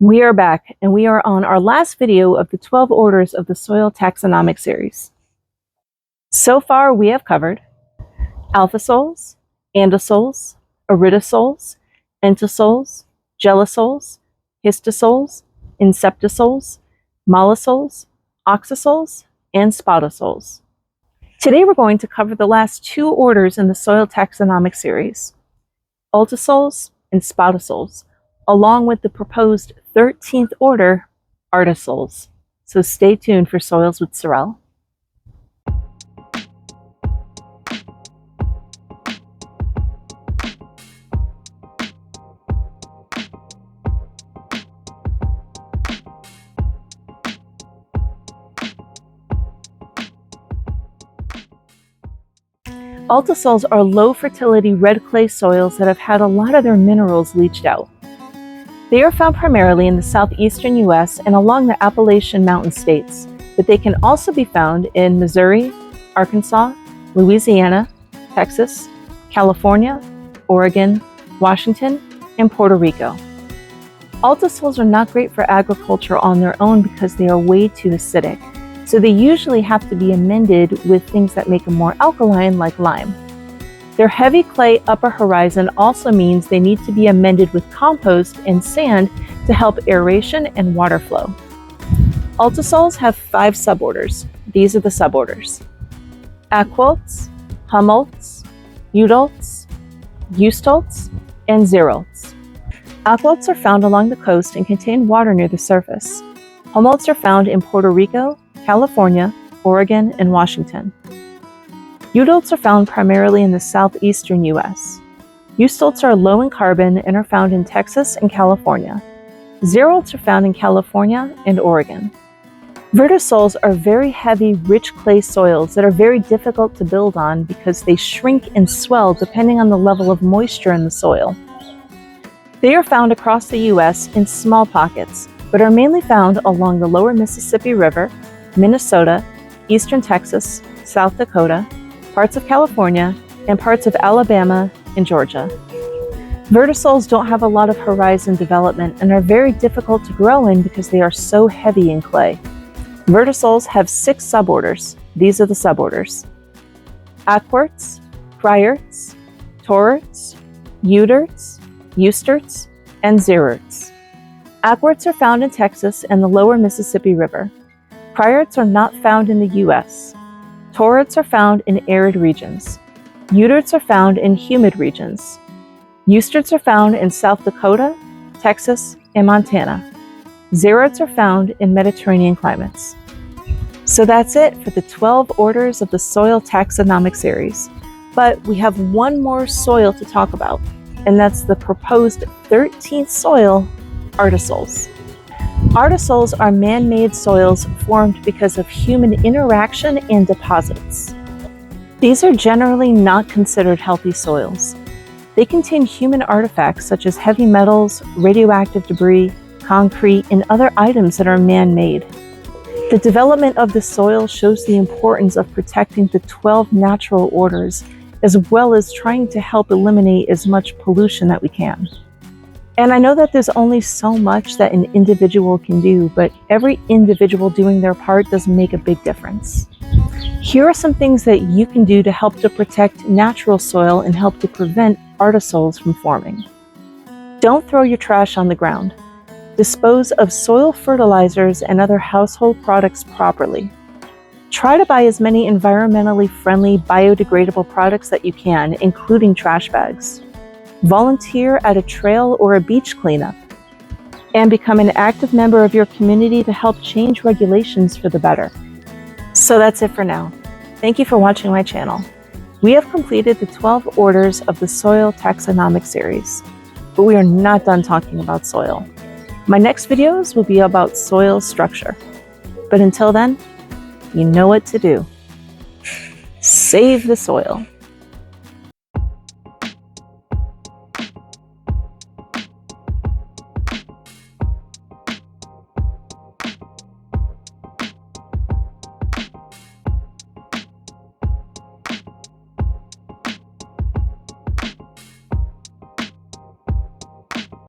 We are back, and we are on our last video of the 12 orders of the Soil Taxonomic series. So far, we have covered Alphasols, Andesols, Artesols, Entosols, Gelisols, Histosols, Inceptisols, Mollisols, Oxisols, and Spotosols. Today we're going to cover the last two orders in the Soil Taxonomic series, Ultisols and Spotosols, along with the proposed 13th order, Artesols. So stay tuned for Soils with Sorel. Ultisols are low fertility red clay soils that have had a lot of their minerals leached out. They are found primarily in the southeastern U.S. and along the Appalachian Mountain states, but they can also be found in Missouri, Arkansas, Louisiana, Texas, California, Oregon, Washington, and Puerto Rico. Ultisols are not great for agriculture on their own because they are way too acidic, so they usually have to be amended with things that make them more alkaline, like lime. Their heavy clay upper horizon also means they need to be amended with compost and sand to help aeration and water flow. Ultisols have 5 suborders. These are the suborders: Aquilts, Humults, Udolts, Ustolts, and Xerolts. Aquilts are found along the coast and contain water near the surface. Humults are found in Puerto Rico, California, Oregon, and Washington. Udolts are found primarily in the southeastern U.S. Ustolts are low in carbon and are found in Texas and California. Xerolts are found in California and Oregon. Vertisols are very heavy, rich clay soils that are very difficult to build on because they shrink and swell depending on the level of moisture in the soil. They are found across the U.S. in small pockets, but are mainly found along the lower Mississippi River, Minnesota, eastern Texas, South Dakota, parts of California, and parts of Alabama and Georgia. Vertisols don't have a lot of horizon development and are very difficult to grow in because they are so heavy in clay. Vertisols have 6 suborders. These are the suborders: Aquirts, Cryerts, Torerts, Uterts, Usterts, and Xererts. Aquirts are found in Texas and the lower Mississippi River. Cryerts are not found in the U.S. Torerts are found in arid regions. Uterts are found in humid regions. Usterts are found in South Dakota, Texas, and Montana. Xererts are found in Mediterranean climates. So that's it for the 12 orders of the Soil Taxonomic series. But we have one more soil to talk about, and that's the proposed 13th soil, Artesols. Artesols are man-made soils formed because of human interaction and deposits. These are generally not considered healthy soils. They contain human artifacts such as heavy metals, radioactive debris, concrete, and other items that are man-made. The development of the soil shows the importance of protecting the 12 natural orders, as well as trying to help eliminate as much pollution that we can. And I know that there's only so much that an individual can do, but every individual doing their part does make a big difference. Here are some things that you can do to help to protect natural soil and help to prevent artesols from forming. Don't throw your trash on the ground. Dispose of soil fertilizers and other household products properly. Try to buy as many environmentally friendly, biodegradable products that you can, including trash bags. Volunteer at a trail or a beach cleanup, and become an active member of your community to help change regulations for the better. So that's it for now. Thank you for watching my channel. We have completed the 12 orders of the Soil Taxonomic series, but we are not done talking about soil. My next videos will be about soil structure. But until then, you know what to do. Save the soil.